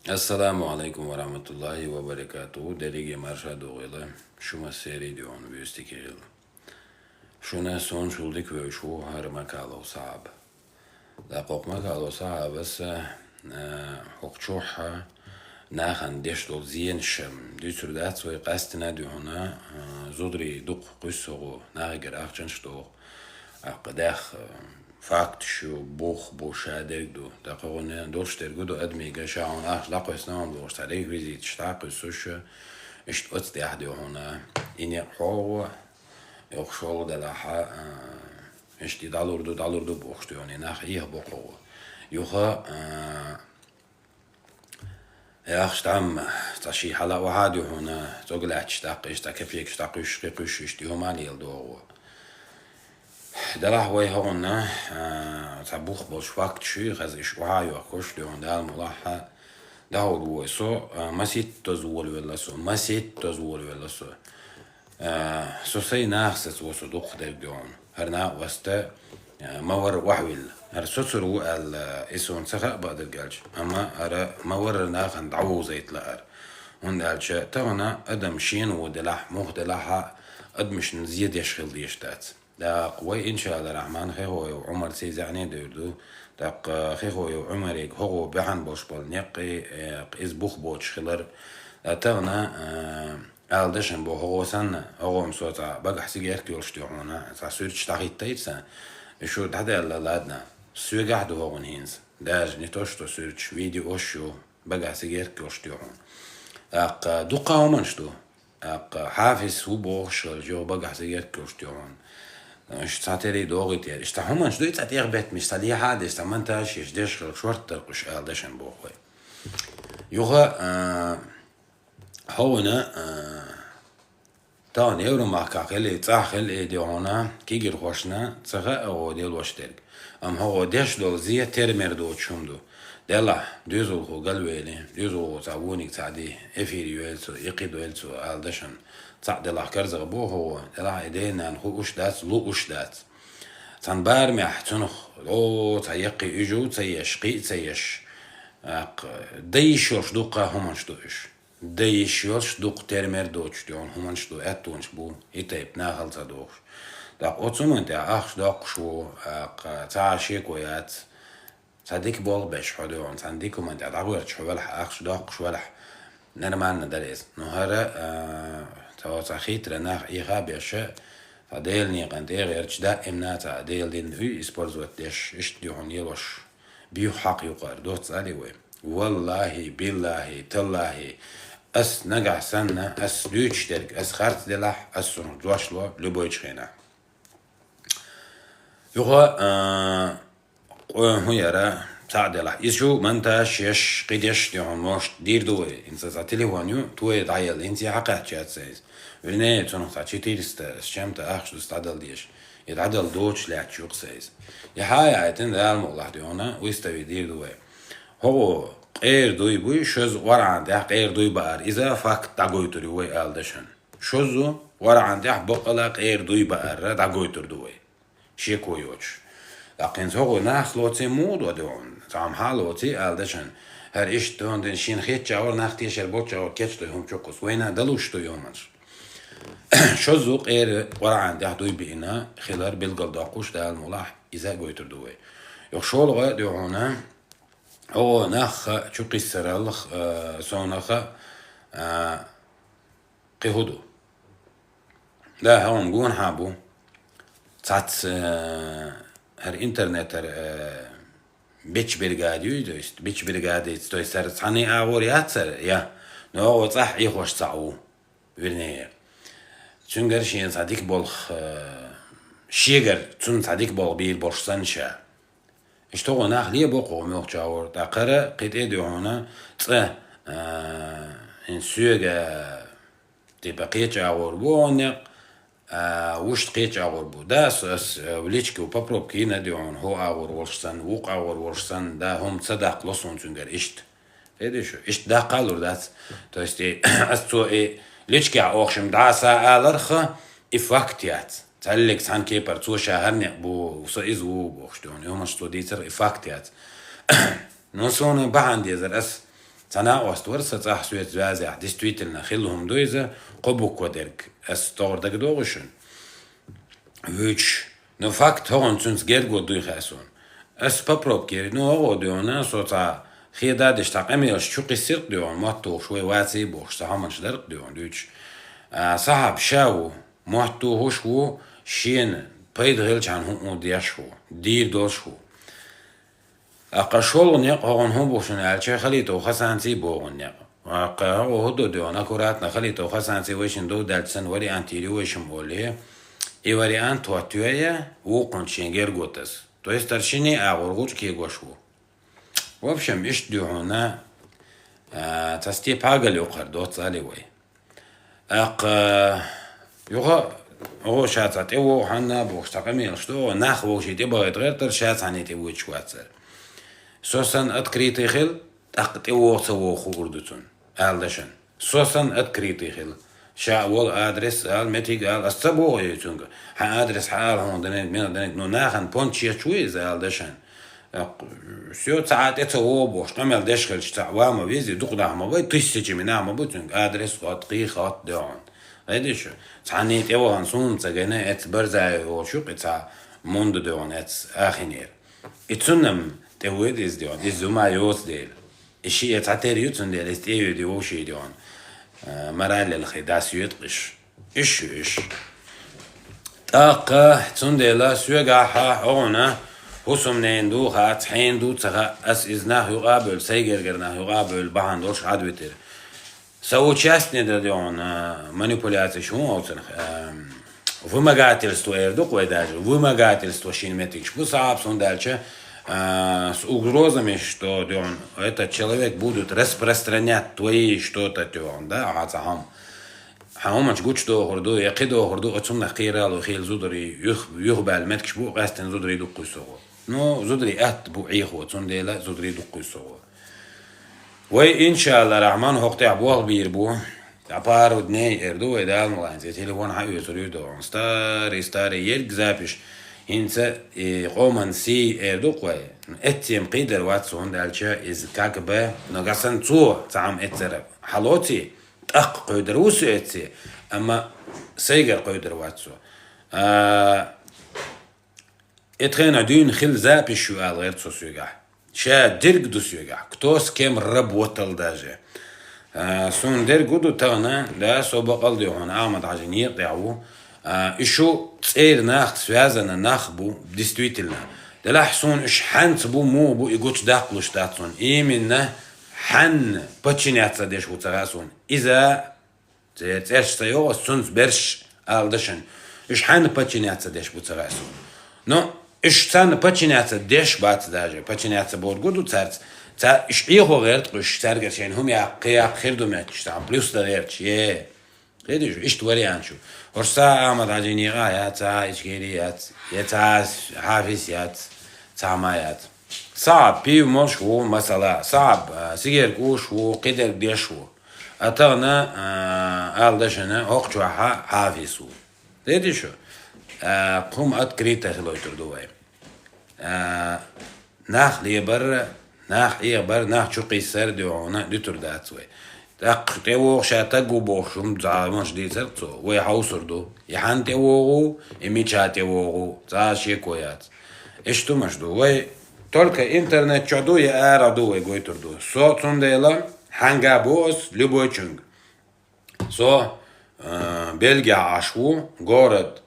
Assalamu alaikum wa rahmatullahi wa barakatuh. Derigi marşad oğuyla şuma seri diyon büyüstikil. Şuna son şuldik ve şu harma kalo sahab. Da kokma kalo sahab bas hokçuha nahan deş dol ziyen şem. Düsür dat soy qastina diyona zodri duq qüssoğu nager akçanç doğu. Aqdah fakt şu bu şader do da qone doşter gudo admi gashaun la qisnan do ştarek vizit ştaq suş ist ot de ahdi hona ini ho yokşol da la ist dalurdu boxtu yani nach ih boqo yuha ja stam tashi hala wahadi hona zoglat ştaq ist kepik ştaq şqiq ist humani do دلح وي هون تبوخ بوش وقت شو خز إشوعي وكوش لون ده الملاحة ده هو سو مسيت تزول ولا سو مسيت تزول ولا سو سو سي ناخس وسو دوخ ده جون هرنا وست مور وحويل هر سوسرو الاسون سخا بعد الجلج اما هر مور ناخن دعو زيت لار هون دالش تانا ادم شين ودلح مخ دلحة ادمش نزيد يشغل ديشتات دا قوي إن شاء الله الرحمن خيهو وعمر سيزعني دردو داق خيهو وعمريك هو بحن بوش بالنقي قيز بوخ بوش خلر تغنى ألدشن بو هو سن هو مسوطا بقى حسيق يركي ولشتيعونا ساسوريش تاقيت تايتسا شو تحدي الله لادنا سوى قاعدو هو نهينز داج نتوشتو سوريش فيديو وشو بقى حسيق يركي ولشتيعون أق دوقا ومنشتو أق حافظ هو بوش الجو بقى حسيق يركي ولشتيعون مش تعتري دوغت يعني اشتهما مش دويت اتيغ بيت مش تلي حادث تمنتاش يشدش شورت قش دشن بوخوي يوغا هونا تان يورو محقق تصاخل دي هنا كيجر خوشنا تصغى او ديل واشترك ام هو ديش دول زي ترمر دو تشومدو دلا دوزو هو قلويلي دوزو تعونيك تعدي افيريويلسو يقيدويلسو الدشن صعد الله كرز غبو هو لا ايدينا نخو اش دات لو اش دات تن بارمح تنخ لو تيقي اجو تيش قي تيش ديشوش دوقا همانش دوش ديشوش دوق ترمر دوش ديون همانش دو اتونش بو يتيب ناخل تدوش داق اوتسومن تا اخش داق شو تعاشيك ويات صديق بول بش حدون صديق من تا داغور شوالح اخش داق شوالح نرمان دريس نهارا توصخيت رناخ إيغاب يشاء فديل نيقان تيغيرش دائم ناتا ديل دين هي إسبورزوات ديش إشتيون يلوش بيو حق يقار دوت ساليوي والله بالله تالله أس نقع سنة أس دوش ترك أس خارت دلح أس سنو دواشلو لبويش خينا يوغا هو يرى ساعد الله يشو منتاش يش قديش ديون موش دير دوي انسا ساتيلي وانيو توي دعيل انسي حقات جات سيز وني تنو تاچي تيرست شمت اخش استعدل ديش يتعدل دوش لا تشوق سيز يحاي عيتن دال الله ديونا ويستوي دير دوي هو غير دوي بوي شوز ورا عنده غير دوي بار اذا فاك داغويتوري وي الدشن شوزو ورا عنده بقلا غير دوي بار داغويتور دوي شيكويوش لكن هو ناخ لوتي مود ودون تام حالوتي الدشن هر ايش دون دين شين خيت جاور ناختيش البوت جاور كيتش هم تشوكس وينا دلوش تو يومش شوزو غير ورا عنده دوي بينا خلال بلقل داقوش ده الملاح اذا قويتر دوي يخشول غا دونا هو ناخ تشوقي السرالخ سونخ قهدو لا هون قون حابو تات هر انترنت بيتش بريغاديو دوست بيتش بريغادي تويستر ثاني اوريات يا نو صح يخوش صعو ورنيه چونگر شين صديق بول شيگر چون صديق بول بيل بورشسانشا اشتغل نخليه بوقو ميوخ جاور دقره قيد هنا ت ان سوغا دي بقيه جاور بونق وش تقيت أور بوداس وليشك وبابروب كينا ديون هو أور ورشسن وق أور ورشسن دا هم صدق لصون تنجر إشت هذا شو إشت دا قالوا داس توستي أستو إيه ليشك أوخشم داسا آلرخ إفاكتيات تعلق سان كيبر تو شهرني بو وصيز وو بوخشتون يوم أشتو ديتر إفاكتيات نوصون بعند يزر أس تناقص ورثة تحسويت زازع действительно خلهم دويزة قبوك ودرك استور دك دوغشن ويش نو فاكت هون تنس جير قد دوي خاسون اس بابروب كيري نو هو ديونا صوتا خيدادش تاقمي شو قصير ديون موتو شوي واتي بوش تهمنش درق ديون دويش صاحب شاو موتو هوشو شين بيد غيلش عن هم دياشو دير دوشو أقشول نيق هون هم بوشن على خليتو خسانتي بوغن نيق هو هدو ديون أكوراتنا خليتو خسانتي ويشن دو دالتسن وري أنتيريو ويشن بوليه и вариант туатюя вукон ченгер готас. То есть торчини агургуч кегошву. В общем, иш дюхуна тасти пагали уқар дот заливай. Ақ юға шатсат ево ханна бухстақамил, что нах вошит и багет гертер шатсанет ево чуатсар. Сосан открытый хил, тақт ево цаво хурдутун. Алдашан. Сосан открытый хил. شا وال أدرس قال متى قال السبوع يتونج أدرس حال هون دنيك من دنيك نو ناخن بونشي شوي زال دشان سيو ساعات اتسوو بوش قمل دشخل شتعوا ما بيزي دقنا ما بي تسجي منا ما بتونج أدرس قطقي خط دون هيدي شو تعنيت ايوه هنسون تجينا ات برزا وشو قطع موند دون ات آخنير اتسنم تهويد از دون ازوما يوس ديل الشيء تعتير يوتسن ديل استيو دي وشي دون مرال الخداس يتقش إيش طاقة تندلا سوغاحا هونا حسم نيندو خات حيندو تغا أس إزناه يقابل سيجرجرناه يقابل بهاندوش عدوتر سو تشاست ندريون مانيبولاتي شو أوتن вымогательство эрдук даже вымогательство шинметич пусап сондальче с угрозами, что этот человек будет распространять твои что-то, да, حاومش قلت دو هردو يقيدو هردو أتصنع خيرالو خيل زودري يخبال متكش بو قاستن زودري دقو سوغو نو زودري بو عيخو أتصنع لا زودري دقو سوغو وإن شاء الله رحمن هقطع بوغ بيربو أبارو دني إردو إدال ملاين زي تليفون حيو سريدو ستاري يرق زابش إنسا قومن سي إردوقوي اتيم قيدر واتسو هندالشا إز كاكبه نغسن تو تعم اتسر حلوتي أق قيدر وسو اتسي أما سيجر قيدر واتسو اتخينا دين خل زابي شو آل غير تسو سيوغاح شا درق دو سيوغاح كتوس كم رب وطل داجه سون درقو دو تغنا دا سوبقال دي هون آمد عجن يقعو إشو تصير ناخ سوازنا ناخبو действительно دلا حسون إش حنت بو مو بو إيقوش داقلوش داتسون إيمنا حن بچينياتسا ديش بو تغاسون إذا تيرش سيوغ سونز برش آلدشن إش حن بچينياتسا ديش بو تغاسون نو إش تان بچينياتسا ديش بات داجه بچينياتسا بورگو دو تارت تا إش إيخو غيرت قش تارگرشين هم يقيا خيردو ماتش تا بلوس دا غيرتش يه خيديشو إش توريانشو ورسا آمد عجينيغا ياتا إشكيريات ياتا حافظيات تعمايات صعب بيو موش هو مسألة صعب سيجر كوش هو قدر ديش هو أتغنا آلدشنا هقشو حافظو خيديشو قوم أتكريتا خلوي تردوي ناخ ليبر ناخ إيبر ناخ شو قيسر ديونا دي ترداتوي تقطعوا شاتقوا بوشم زعمش دي سرتو ويحوصردو يحن تيوغو إميشا تيوغو زاشي كويات إشتو مشدو وي تولك إنترنت شدو يأردو ويقوي تردو سو تنديلا حنگا بوس любой чунг со Бельгия Ашву город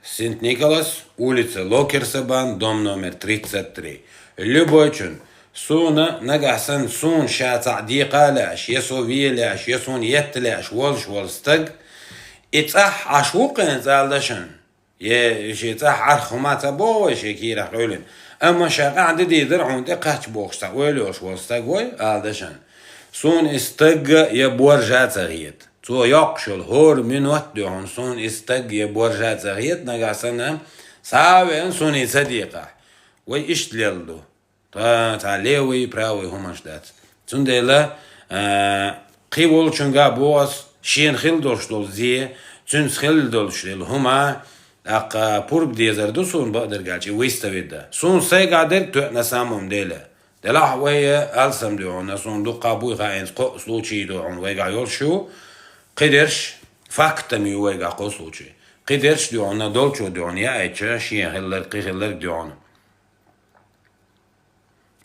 Сент-Николас улица Локерсабан дом номер 33 любой чунг سونا نجحسن سون شاتع ديقة لاش يسوفي لاش يسون يت لاش والش والستج اتح عشوقن زالدشن يشيتح عرخمات بو شكيرة قولن أما شاقع عددي درعون دقاتش بوخشتا ويلوش والستج وي آلدشن سون استج يبورجات غيت تو يقشل هور من وقت دهون سون استج يبورجات غيت نجحسن ساوين سون يصديقه ويشت ليلدو تا ليوي براوي هماش دات تندلا قيول چونگا بوس شين خيل دوشتول زي تنس خيل دوشتول هما اق پورب ديزر دو سون بقدر قالچي ويستويدا سون سي قادر تو نسامم ديلا دلح وهي ألسم دون صندوق أبوي خاين قصلوشي دون ويقع يلشو قدرش فاكتمي ويقع قصلوشي قدرش دون دولشو دون يا إتشا شيء هلر قي هلر دون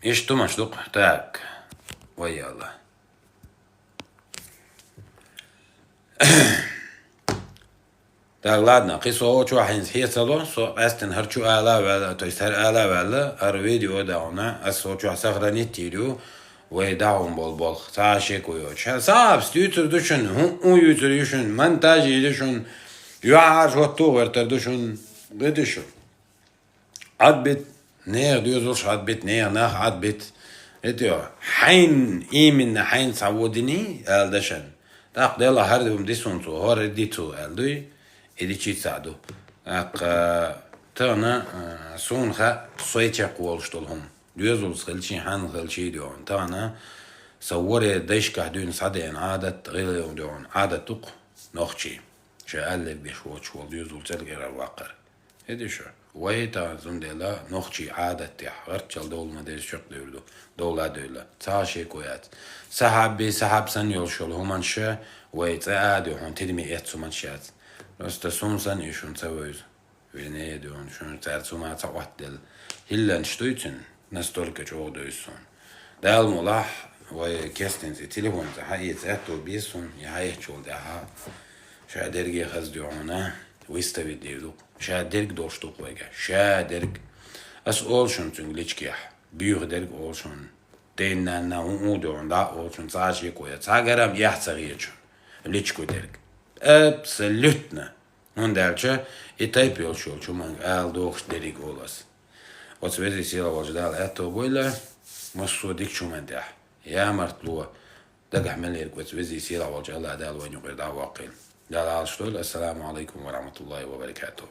إيش تمشدق تاك ويا الله ladna qiso çu hins hiesalo so esten harçu ala vela to ister ala vela ar video da ona aso çu sahranit diyor ve daum bol bol taşe koyuyor. Sab stütür düşün hu yüzür düşün montaj düşün yuar hotu verter düşün ne düşün adbit ne diyoruz adbit ne nah adbit ediyor hain imin hain savodini eldeşen taqdela her dum disuntu hor ditu eldi إديتشي تساعدو تانا سونخا صيتش قولشتولهم ديوزول خلشي حان خلشي ديون تانا صوري ديش كهدون صدين عادة غير ديون عادة تق نوخشي شقالك بيشوت شوال ديوزول تلقى الواقر هدي شو ويتا زندلا نوخشي عادة تيح غرتشال دول ما ديش شق ديولو دولا دولا تاشي كويات سحاب سن يولشول همانشا ويتعادو هون تدمي اتسو منشات Öste sonsan işun savöz. Ve ne ediyorsun? Şunu tersuma tavahdel. Hillen stützen. Nastolke çoğu döysun. Dalmolah ve kestinzi telefonza hayet etto bisun ya hayet çoğu daha. Şaderge haz diyoruna. Ve istavid diyordu. Şaderg doştuk vega. Şaderg. As olşun tüngliçkiyah. Büyük derg olşun. Deynen na u diyorun da olşun. Saçı koya. Sagaram yahtsagiyçun. Liçko derg. Absolutno. Onda i taj pjelšol čuman al doh derig olas. Od svezi sila voždal eto bojla, masu dik čuman dah. Ja martlua. Da gahmelir kod svezi sila voždal adal vajnu qirda waqil. Dal al shtul. Assalamu alaikum wa rahmatullahi wa barakatuh.